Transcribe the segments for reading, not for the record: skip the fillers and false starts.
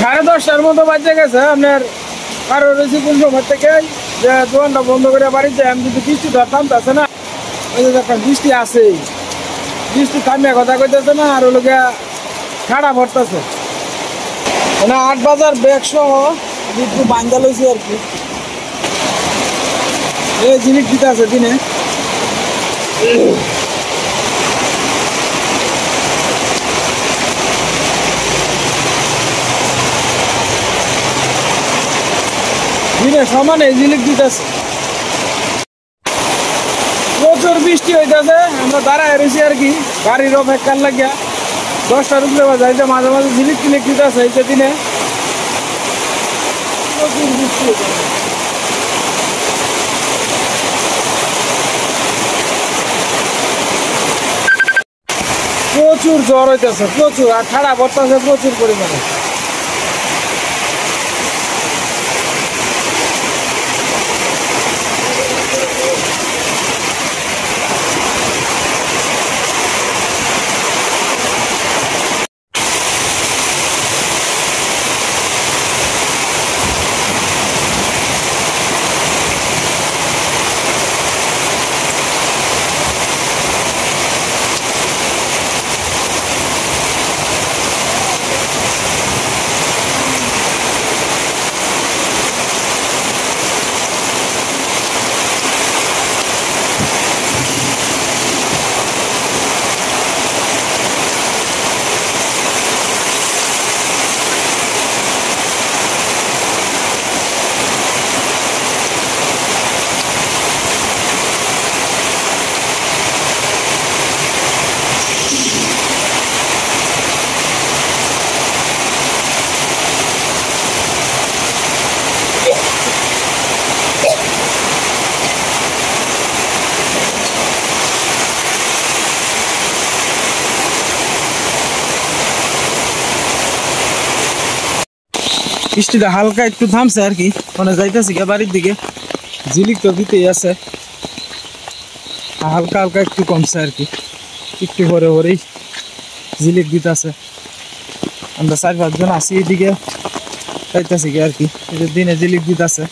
10:30টার মতো বাজে গেছে আপনার। কারো রয়েছে কোন সময় থেকে যে দোকানটা বন্ধ করে বাড়িতে আমি যদি বৃষ্টি ধরতাম আছে না, ওই যে একটা বৃষ্টি আছে, বৃষ্টি থামিয়া কথা কইতেছে না, আর ওগুলো খাড়া ভরতেছে মানে 8 বাজার ব্যাগ সহ একটু বান্ধা লইছি আর কি। এই জিনিস দিতে আছে দিনে দিনে সমানে জিলিক দিতেছে। প্রচুর বৃষ্টি হইতেছে, আমরা দাঁড়ায় রয়েছি আর কি গাড়ির অপেক্ষার লাগিয়া। 10টার উপরে যাইতে মাঝে মাঝে ঝিলিক টিলিক দিতেছে। এই দিনে প্রচুর বৃষ্টি হইতেছে। প্রচুর জ্বর হইতেছে, প্রচুর, আর ঠাড়া পড়তেছে প্রচুর পরিমাণে। বৃষ্টিটা হালকা একটু থামছে আর কি, মানে যাইতেছি গা বাড়ির দিকে। ঝিলিক তো দিতেই আছে, হালকা হালকা একটু কমছে আর কি, একটু পরে পরেই ঝিলিক দিতেছে। আমরা 4-5 জন আছি এইদিকে যাইতেছি গা আর কি, দিনে ঝিলিক দিতেছে।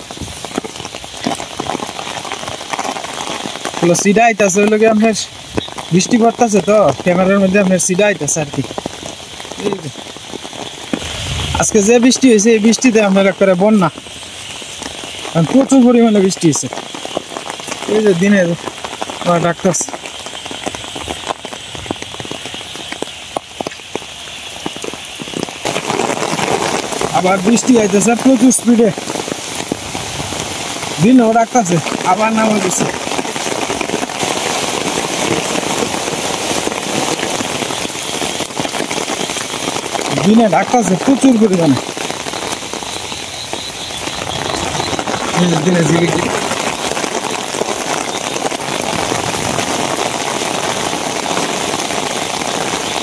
সিডা আইতেছে ওই লোকে আপনার বৃষ্টি পড়তেছে তো ক্যামেরার মধ্যে আপনার সিডা আইতেছে আর কি। আজকে যে বৃষ্টি হয়েছে এই বৃষ্টিতে আপনার একবারে বন্যা, প্রচুর পরিমাণে বৃষ্টি হয়েছে। এই যে দিনে ডাক্তার আবার বৃষ্টি আইতেছে প্রচুর স্পিডে, দিনও ডাকতেছে আবার নাম হইতেছে। দিনে ডাকতেছে প্রচুর পরিমাণে। দিনে ঝিলিক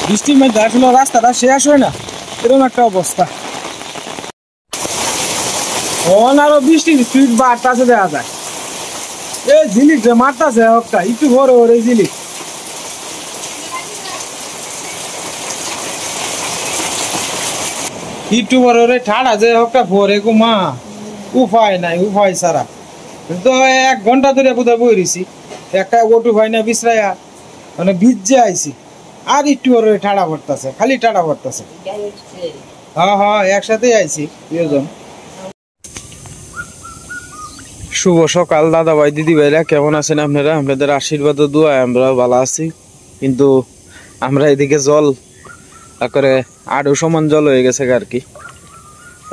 বৃষ্টির মধ্যে আসলে রাস্তাটা শেষ হয় না, এরকম একটা অবস্থা। আরো বৃষ্টির স্পিড বাড়তেছে দেখা যায়। এই ঝিলিক যে মারতেছে হকটা একটু বড় বড় এই ঝিলিক। একটু বড় রে ঠাড়া যে হকটা ভরে মা উপায় নাই, উপায় ছাড়া তো 1 ঘন্টা ধরে বোধহয় বই রয়েছি, একটা ওটু হয় না বিশ্রায়া মানে ভিজে আইছি। আর একটু বড় ঠাড়া ভরতেছে, খালি ঠাড়া ভরতেছে। হ্যাঁ হ্যাঁ একসাথে আইছি 2 জন। শুভ সকাল দাদা ভাই দিদি ভাইরা, কেমন আছেন আপনারা? আপনাদের আশীর্বাদ ও দোয়ায় আমরা ভালো আছি। কিন্তু আমরা এদিকে জল করে আরো সমান জল হয়ে গেছে আর কি।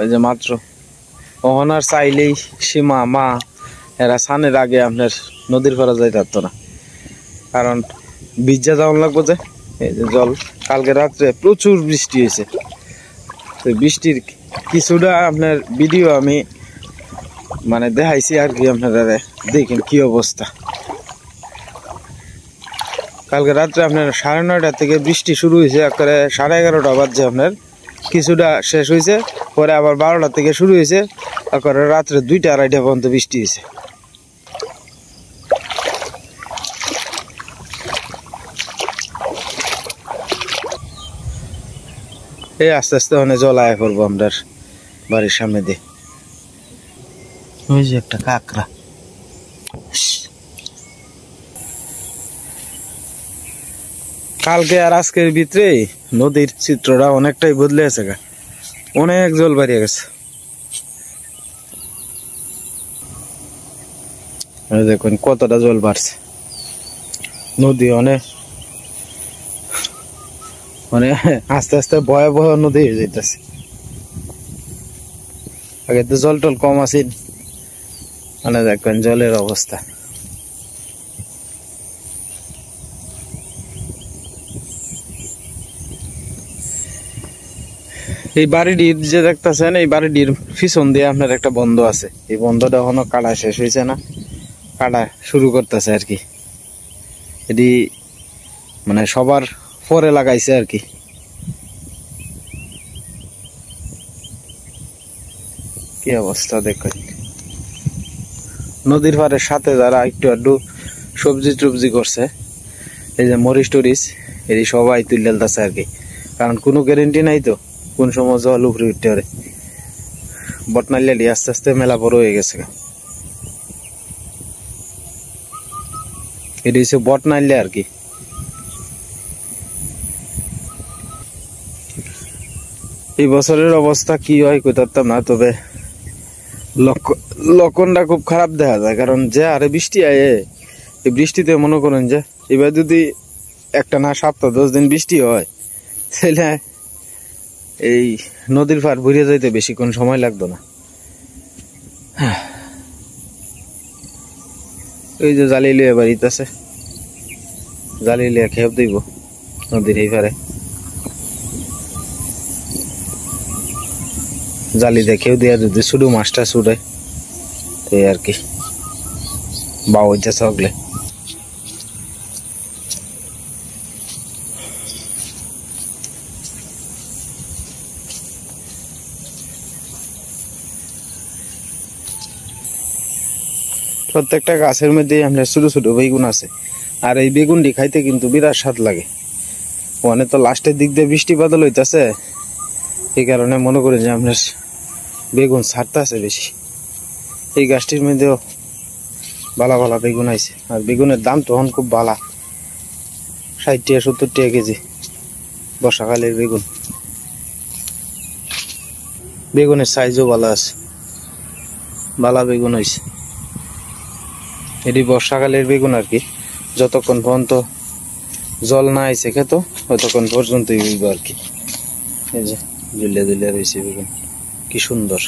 ওই যে মাত্র ওহনার চাইলেই সীমা মা এরা সানের আগে আপনার নদীর পাড়া যাইতে পারতো না, কারণ ভিজা যাওয়ান লাগবো যে। এই যে জল, কালকে রাত্রে প্রচুর বৃষ্টি হয়েছে। তো বৃষ্টির কিছুটা আপনার ভিডিও আমি মানে দেখাইছি আর কি, আপনারা দেখেন কি অবস্থা। কালকে রাত্রে আপনার 9:30 থেকে বৃষ্টি শুরু হয়েছে, একেবারে 11:30 বাজছে আপনার কিছুটা শেষ হয়েছে, পরে আবার 12টা থেকে শুরু হয়েছে, একেবারে রাত্রে 2টা-2:30 পর্যন্ত বৃষ্টি হয়েছে। এই আস্তে আস্তে মানে জল আয়া করবো আমরা বাড়ির সামনে দিয়ে ওই যে একটা কাকড়া। কালকে আর আজকের ভিতরে নদীর চিত্রটা অনেকটাই বদলে গেছে, অনেক জল বাড়িয়ে গেছে। দেখুন কতটা জল বাড়ছে, নদী অনেক মানে আস্তে আস্তে ভয়াবহ নদী হয়ে যাইতেছে। আগে তো জল টল কম আছে, মানে দেখবেন জলের অবস্থা। এই বাড়িটির যে দেখতেছেন, এই বাড়িটির পিছন দিয়ে আপনার একটা বন্ধ আছে। এই বন্ধটা এখনো কাটা শেষ হয়েছে না, কাটা শুরু করতেছে আর কি। এটি মানে সবার পরে লাগাইছে আর কি। কি অবস্থা দেখুন, নদীর পাড়ের সাথে যারা একটু একটু সবজি টবজি করছে, এই যে মরিচ টরিচ, এটি সবাই তুলে ফেলতেছে আর কি। কারণ কোনো গ্যারেন্টি নাই তো কোন সময় জল উপরে উঠতে পারে। বটনাইলে আস্তে আস্তে মেলা বড় হয়ে গেছে। এটি হচ্ছে বটনাইলে আর কি। এই বছরের অবস্থা কি হয় কইতাম না, তবে লক্ষণটা খুব খারাপ দেখা যায়। কারণ যে আরে বৃষ্টি আয়ে, এই বৃষ্টিতে মনে করেন যে এবার যদি একটা না সপ্তাহ 10 দিন বৃষ্টি হয়, তাহলে এই নদীর পার ভরিয়ে যাইতে বেশিক্ষণ সময় লাগতো না। এই যে জালি লিয়ে বাড়িতে আছে, জালি লিয়ে খেপ দিব নদীর এই পারে। জালি দেখেও দিয়া যদি শুধু মাছটা ছুটে এই আর কি বাউ যা সকলে। প্রত্যেকটা গাছের মধ্যে আমরা ছোট ছোট বেগুন আছে, আর এই বেগুনটি খাইতে কিন্তু বিরাট স্বাদ লাগে। মানে তো লাস্টের দিক দিয়ে বৃষ্টি বাদল হইতেছে, এই কারণে মনে করি যে আমরা বেগুন ছাড়তে আছে বেশি। এই গাছটির মধ্যেও ভালো ভালো বেগুন আইছে, আর বেগুনের দাম তখন খুব ভালো, 60 টাকা 70 টাকা কেজি বর্ষাকালের বেগুন। বেগুনের সাইজও ভালো আছে, ভালো বেগুন হয়েছে। এটি বর্ষাকালের বেগুন আর কি। যতক্ষণ পর্যন্ত জল না আইছে খেতো ততক্ষণ পর্যন্তই হইব আর কি। এই যে দুলিয়া দুলিয়া রয়েছে বেগুন, কি সুন্দর।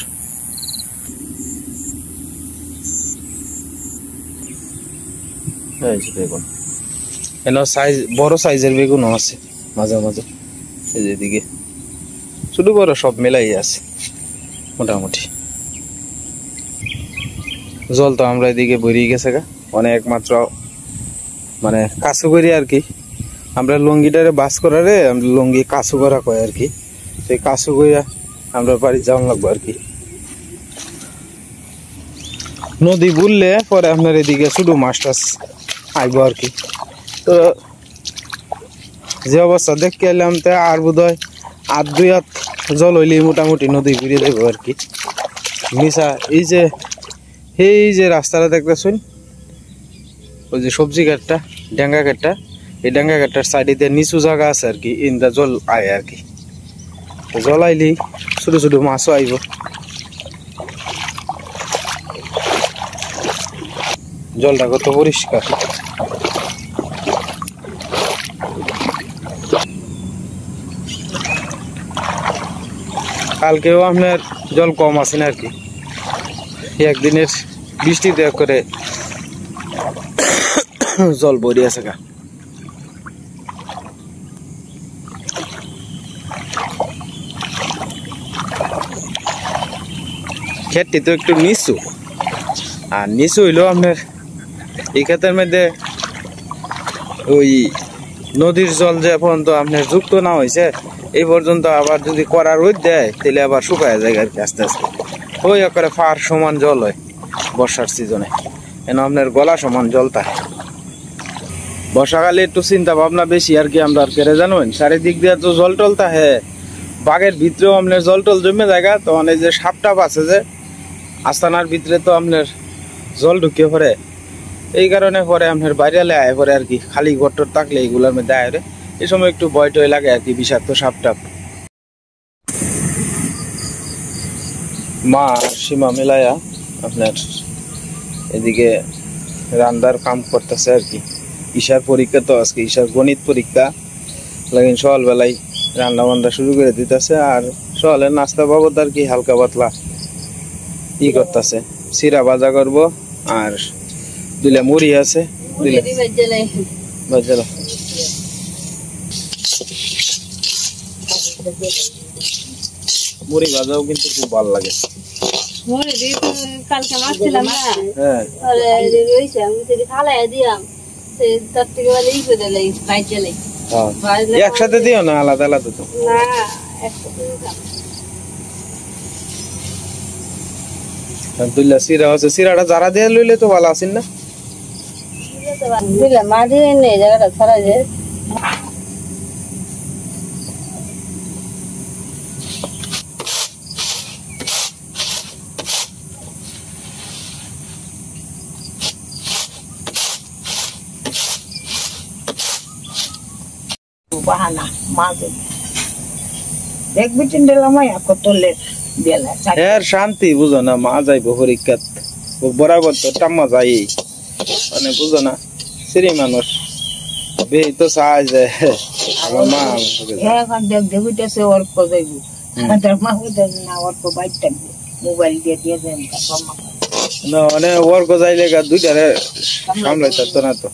এই যে বেগুন এন সাইজ, বড় সাইজের বেগুনও আছে মাঝে মাঝে। এই যে এদিকে ছোট বড় সব মেলাই আছে মোটামুটি। জল তো আমরা এদিকে বেরিয়ে গেছে গা অনেক মাত্র, মানে কাছু করি আর কি। আমরা লঙ্গিটারে বাস করারে আমরা লঙ্গি কাছু করা কয় আর কি। সেই কাছু কইয়া আমরা বাড়ি যাওয়া লাগবো আর কি। নদী বুললে পরে আপনার এদিকে শুধু মাছ টাছ আইব আর কি। তো যে অবস্থা দেখে এলাম তা আর বোধ হয় 8-2 হাত জল হইলে মোটামুটি নদী ঘুরিয়ে দেবো আর কি। মিশা এই যে রাস্তাটা দেখতেছেন, ওই যে সবজি ঘাটটা, ডাঙ্গা ঘাটটা, এই ডাঙ্গা ঘাটটার সাইডে নিচু জায়গা আছে আর কি। ইন্দা জল আয় আর কি। জল আইলেই ছোট ছোট মাছও আইব। জলটা কত পরিষ্কার। কালকেও আপনার জল কম আছে না আর কি। একদিনের বৃষ্টি দেয়া করে জল ভরে আছে গা। ক্ষেতটি তো একটু নিচু, আর নিচু হইলেও আপনার এই ক্ষেতের মধ্যে ওই নদীর জল যে পর্যন্ত আপনার যুক্ত না হয়েছে এই পর্যন্ত, আবার যদি কড়া রোদ দেয় তাহলে আবার শুকায় যায় আর কি আস্তে আস্তে। ওই করে ফার সমান জল হয় বর্ষার সিজনে, কেন আপনার গলা সমান জল থাকে। বর্ষাকালে একটু চিন্তা ভাবনা বেশি আর কি। আমরা আর কেড়ে জানেন চারিদিক দিয়ে তো জল টল থাকে, বাগের ভিতরেও আপনার জল টল জমে জায়গা, তো এই যে সাপ টাপ আছে যে আস্তানার ভিতরে, তো আপনার জল ঢুকিয়ে পড়ে, এই কারণে পরে আপনার বাইরে আয় পরে আর কি, খালি গটর থাকলে এইগুলোর মধ্যে আয় এই সময় একটু ভয় টয় লাগে আর কি, বিষাক্ত সাপ টাপ। মা সীমা মেলায়া আপনার এদিকে রান্নার কাম করতেছে আর কি। ঈশার পরীক্ষা তো আজকে, ঈশার গণিত পরীক্ষা, লাগিন সকালবেলায় রান্না বান্না শুরু করে দিতেছে। আর সকালের নাস্তা বাবদ আর কি হালকা পাতলা ই করতেছে, চিরা ভাজা করবো আর দিলে মুড়ি আছে দিলে ভাজালো। মুড়ি ভাজাও কিন্তু খুব ভালো লাগে। কালকে মাছ ছিলাম না, হ্যাঁ একসাথে দিও না, আলাদা আলাদা তো আলহামদুলিল্লাহ। চিরা আছে, চিরাটা যারা দিয়ে লইলে তো ভালো আছেন না, মা দিয়ে নেই জায়গাটা ছাড়া যায়। বাহানা মাঝে দেখবি চিন্ডেলামাই কতলের বেলা এর শান্তি বুঝো না। মা যাইব পরীক্ষাত বরাবর তো টাম্মা যাই, মানে বুঝো না সিরি মানুষ বেই তো চাই যে আমার মা এখন দেখতেছে অর্ক যাইব, তার মা না অর্ক বাইক থাকবে, মোবাইল দিয়ে দিয়ে দেন না, মানে অর্ক যাইলে গা দুইটারে সামলাই থাকতো না তো।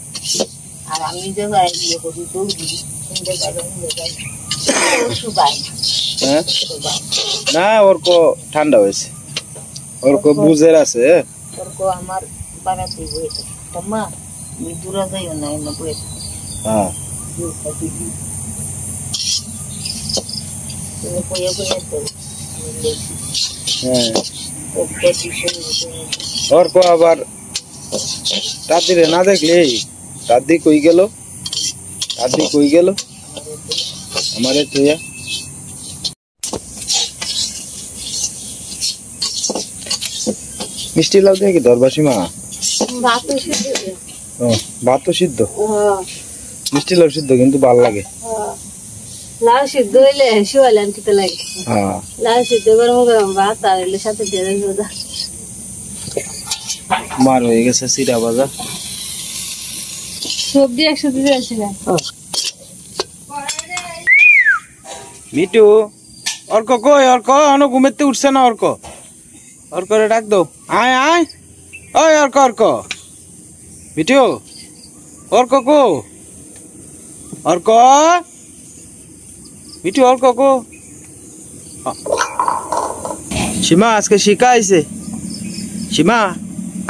আর আমি যে যাই ইয়ে করি দৌড়ি হ্যাঁ না, অর্ক ঠান্ডা হয়েছে, অর্ক বুঝের আছে। অর্ক আমার বাড়াতে হয়েছে মা দূরা যাইও না এমন করে। হ্যাঁ অর্ক আবার দাদিরে না দেখলে দাদি কই গেল, দাদি কই গেল আমারে তুইয়া। মিষ্টি লাউ দিয়ে কি দরবাসী মা? ভাত তো সিদ্ধ, মিষ্টি লাউ সিদ্ধ কিন্তু ভালো লাগে। লাউ সিদ্ধ হইলে শিওয়ালে আনতে লাগে, লাউ সিদ্ধ গরম গরম ভাত আর হইলে সাথে দিয়ে ভাজা। মার হয়ে গেছে চিরা ভাজা, সবজি একসাথে দিয়েছিলেন। মিটু অর্ক কই? অর্ক অন ঘুমেতে উঠছে না? অর্ক, অর্করে ডাক দাও, আয় আয়, ওই অর্ক, অর্ক মিটু, অর্ক কো? অর্ক মিটু, অর্ক কো? সীমা আজকে শিখা আইছে, সীমা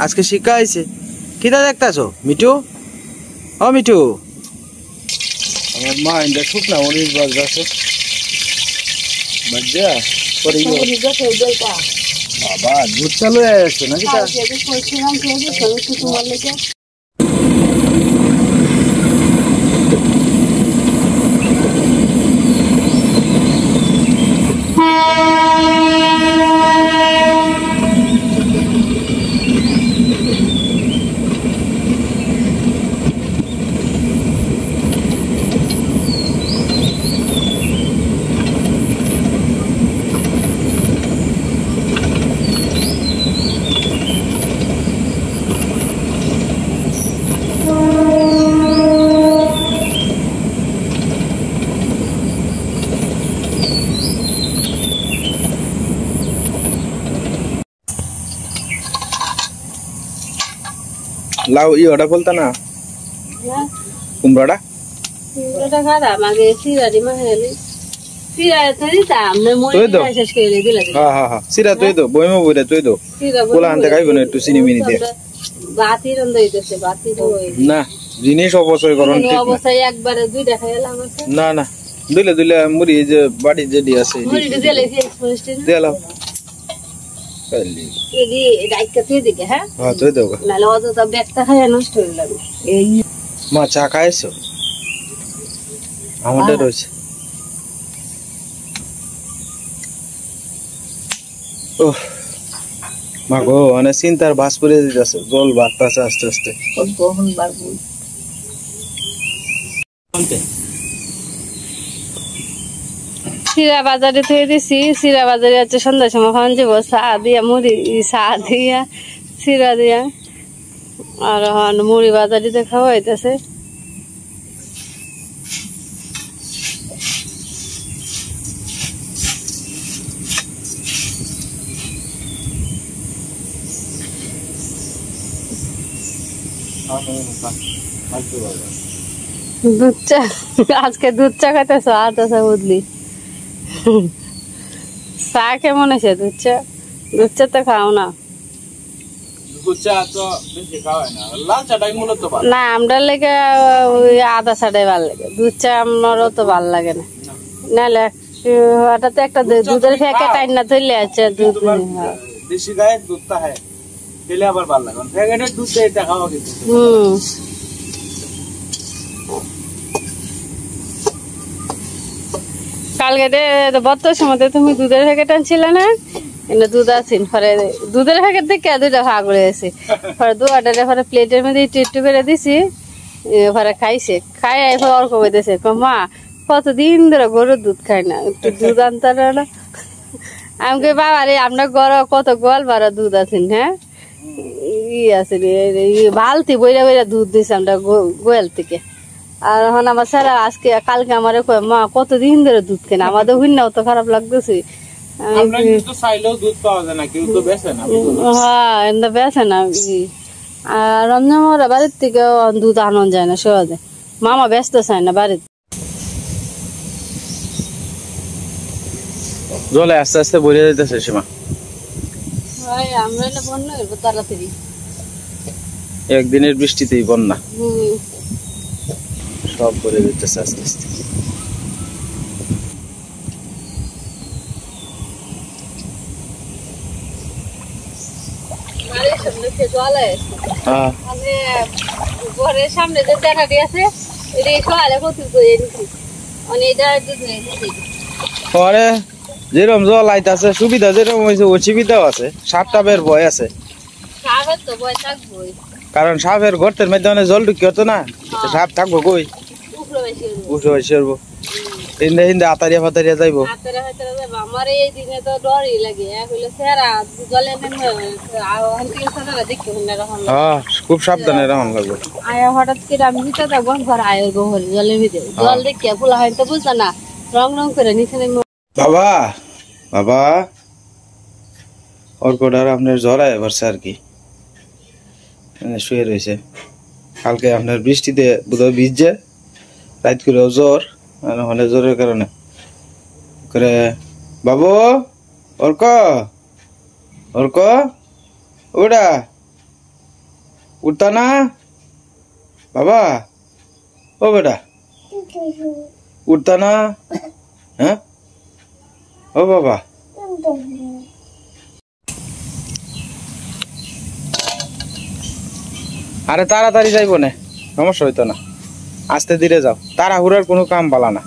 আজকে শিখা আইছে। কিটা দেখতাছো মিটু? ও মিটু, আমার মা ইন্দা শুকনা মরিচ বাজছে বাজা পরে বাবা দুধ চালু আছে নাকি? লাউ ইটা বলতা না, কুমড়াটা কুমড়াটা খারা মাগে সিরারি মাহেলি সিরা তরি দাম না মই শেষ করে দিলা। হ্যাঁ হ্যাঁ হ্যাঁ সিরা তুই তো বইমা বইরা তুই তো কোলা আনতে খাইব না, একটু চিনি মিনি দে। বাতি রন্ধ হইতেছে, বাতি তো না জিনিস অবশ্যই করন ঠিক না, অবশ্যই একবারে দুইটা খাইলাম না না দুইলে দুইলে মুড়ি যে বাড়ি যেডি আছে মুড়ি দিলে কি এক্সপোস্ট দেলাও খালি এডি ডাইকা তুই দিকে। হ্যাঁ হ্যাঁ তুই দাও না লজ তো ব্যাগটা খায় নষ্ট হয়ে যাবে। এই মা চা খাইছো? আমাদের রয়েছে ও মাগো মানে চিন্তার বাস পড়ে যাচ্ছে, জল বাড়তেছে আস্তে আস্তে। কখন বাড়বো? সিরা বাজারে থেকে দিছি, সিরা বাজারে হচ্ছে সন্ধ্যার সময় খাওয়ান যাবো, চা দিয়া মুড়ি, চা দিয়া সিরা দিয়া, আর এখন মুড়ি বাজারিতে খাওয়া হইতেছে। দুধ চা, আজকে দুধ চা খাইতেছ? আর তো চা বুঝলি, চা কেমন আছে? দুধ চা, দুধ চা তো খাও না। না আমরা লেগে ওই আদা চাটাই ভাল লাগে, দুধ চা আমারও তো ভাল লাগে না। নাহলে হঠাৎ একটা দুধের প্যাকেট আইনা ধরলে আছে, দুধ কালকে বত্তর সময় তুমি দুধের প্যাকেট আনছিলে না, দুধ আছেন পরে দুধের প্যাকেট থেকে দুইটা ভাগ করে আছে, পরে দুয়াটা পরে প্লেটের মধ্যে একটু একটু করে দিছি, পরে খাইছে, খাই এরপর অর্ক বেঁধেছে, মা কতদিন ধরে গরুর দুধ খাই না, একটু দুধ আনতে না। আমি কই বাবা রে আপনার গড় কত গোয়াল বাড়া দুধ আছেন, হ্যাঁ ই আছে বালতি বইরা বইরা দুধ দিছে আমরা গোয়াল থেকে। আর এখন আমার স্যারা আজকে কালকে আমার কয় মা কতদিন ধরে দুধ কেনা, আমাদের হুইনাও তো খারাপ লাগতেছে। হ্যাঁ বেছে না, আর রমজান বাড়ির থেকে দুধ আনন্দ যায় না সহজে, মামা ব্যস্ত চায় না বাড়িতে। জলে আস্তে আস্তে ভরে যাইতেছে সীমা, আমরা বন্যা হইব তাড়াতাড়ি, একদিনের বৃষ্টিতেই বন্যা, সব ভরে যাইতেছে আস্তে আস্তে। ঘরের সামনে যে জায়গাটি আছে পরে যেরকম জল আইতাছে সুবিধা যেরকম হয়েছে অসুবিধাও আছে, সাপটা বের ভয় আছে, কারণ সাপের গর্তের মধ্যে জল ঢুকি হতো না, সাপ থাকবো কই, উঠে বেশি করবো, হিন্দে হিন্দে আতারিয়া ফাতারিয়া যাইবো। আমার এই দিনে তো ডরই লাগে, খুব সাবধানে রাখুন লাগবে। আয়া হঠাৎ করে আমি ভিতরে থাকবো, ঘর আয় ঘরে জলের ভিতরে জল দেখে ফুলা হয় তো বুঝতো না, রং রং করে নিচে। বাবা বাবা ওর কোটার আপনার জ্বর এবারছে আর কি, শুয়ে রয়েছে, কালকে আপনার বৃষ্টিতে বোধহয় ভিজছে, রাত করেও জ্বর, হলে জ্বরের কারণে করে বাবু অর্ক অর্ক ওটা উঠতা না বাবা, ও বেটা উঠতা না, হ্যাঁ ও বাবা। আরে তাড়াতাড়ি যাইব না, সমস্যা হইতো না, আস্তে ধীরে যাও, তাড়াহুড়ার কোনো কাম পালা না।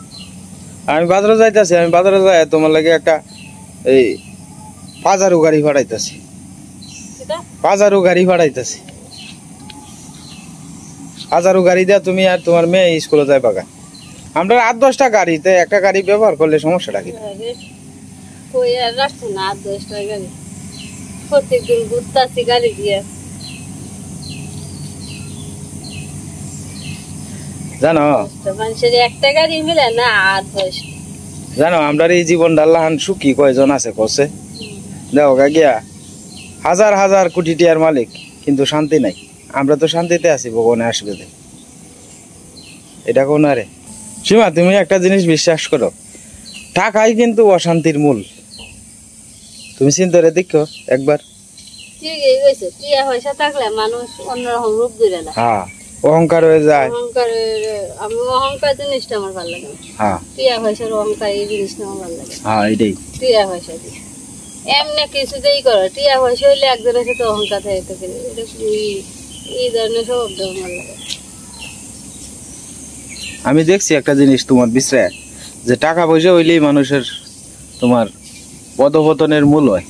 আমি বাজারে যাইতেছি, আমি বাজারে যাই তোমার লাগে একটা এই পাজারু গাড়ি ভাড়াইতেছি, পাজারু গাড়ি ভাড়াইতেছি, পাজারু গাড়ি দিয়া তুমি আর তোমার মেয়ে স্কুলে যাই পাকা। আমরা 8-10টা গাড়িতে একটা গাড়ি ব্যবহার করলে সমস্যাটা কি? প্রত্যেকদিন ঘুরতেছি গাড়ি দিয়ে, জানো মানুষের একটা গাড়ি মিলে না 8-10। জানো আমরা এই জীবনটা আল্লাহ সুখী কয়জন আছে কষে, দেখো গিয়া হাজার হাজার কোটি টিয়ার মালিক কিন্তু শান্তি নাই। আমরা তো শান্তিতে আছি, ভগবানে আসবে এটা কোন আরে। সীমা তুমি একটা জিনিস বিশ্বাস করো, টাকাই কিন্তু অশান্তির মূল। তুমি চিন্তা করে দেখো একবার, ঠিকই কইছো, টিয়া পয়সা থাকলে মানুষ অন্যরকম রূপ ধরে না, হ্যাঁ অহংকার হয়ে যায়। আমি অহংকার জিনিসটা আমার ভালো লাগে না, হ্যাঁ টিয়া পয়সার অহংকার এই জিনিসটা আমার ভালো লাগে, হ্যাঁ এটাই টিয়া পয়সা দিয়ে এমনি কিছুতেই করো, টিয়া পয়সা হইলে একজনের সাথে অহংকার থাকে, এই ধরনের স্বভাব আমার লাগে। আমি দেখছি একটা জিনিস তোমার বিশ্রায়, যে টাকা পয়সা হইলেই মানুষের তোমার পদপতনের মূল হয়,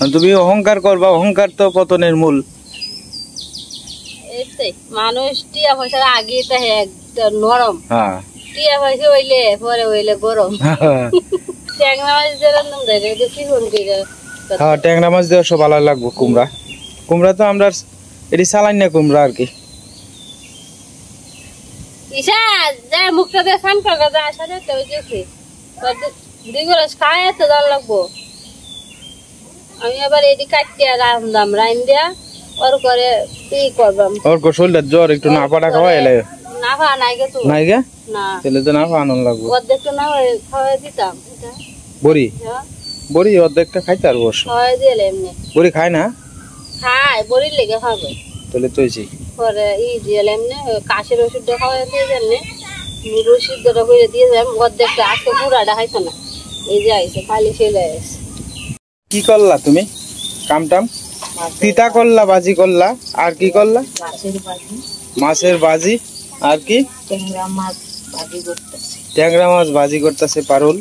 তুমি অহংকার করবা, অহংকার তো পতনের মূল। এইটাই মানুষ টিয়া পয়সার আগে তো নরম, হ্যাঁ টিয়া পয়সা হইলে পরে হইলে গরম। ট্যাংরা মাছ দিয়ে রান্না দেয় বেশি ফোন করে। হ্যাঁ ট্যাংরা মাছ দেওয়া সব ভালো লাগবো। কুমড়া, কুমড়া তো আমরা এটি চালাই না কুমড়া আর কি। ঈশা যা মুখটা দিয়ে স্নান করবে, যা আসা যেতে ওই দেখি দুই গ্লাস খায় তো জল লাগবো। আমি আবার এটি কাটিয়া রান্দাম, রাইন দিয়া ওর করে কি করবাম। ওর শরীরের জ্বর একটু না পাটা খাওয়া এলে না খা নাই গে তো নাই গে, না তাহলে তো না আনন্দ লাগবো। অর্ধেকটা না খাওয়াই দিতাম। বড়ি, বড়ি অর্ধেকটা খাইতে আর বস খাওয়াই দিলে এমনি বড়ি খায় না, খায় বড়ির লেগে খাবে। তাহলে তুইছি পরে দিয়ে এমনি কাশের ওষুধটা খাওয়াই দিয়ে জানলে রসিদটা করে দিয়ে যাম। অর্ধেকটা আজকে পুরাটা খাইতো না, এই যে আইসে খালি ফেলে আসে। কি করলা তুমি কাম টাম? তিতা করলা, বাজি করলা, আর কি করলা? মাছের বাজি, আর কি? ট্যাংরা মাছ ভাজি করতেছে। ট্যাংরা মাছ ভাজি করতেছে পারুল।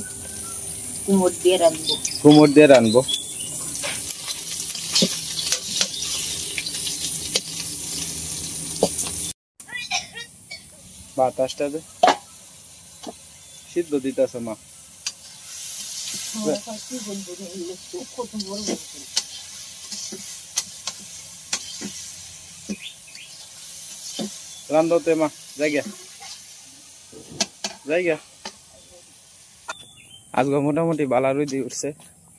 কুমড় দিয়ে রাখবো, কুমড় দিয়ে রানবো। বাতাসটা দে, সিদ্ধ দিতেছে মা। রান্ধতে মা জায়গা জায়গা। আজকে মোটামুটি বালা রুদি উঠছে।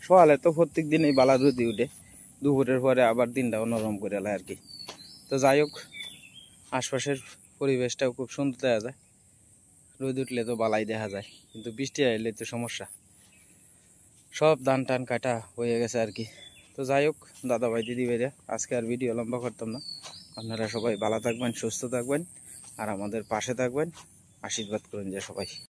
সকালে তো প্রত্যেক দিনই বালা রুদি উঠে, দুপুরের পরে আবার দিনটা নরম করে এলায় আর কি। তো যাই হোক, আশপাশের পরিবেশটাও খুব সুন্দর দেখা যায়। রোদ উঠলে তো বালাই দেখা যায়, কিন্তু বৃষ্টি আইলে তো সমস্যা। সব ধান টান কাটা হয়ে গেছে আর কি। তো যাই হোক দাদা ভাই দিদি ভাইরা, আজকে আর ভিডিও লম্বা করতাম না। আপনারা সবাই ভালো থাকবেন, সুস্থ থাকবেন, আর আমাদের পাশে থাকবেন। আশীর্বাদ করুন যে সবাই।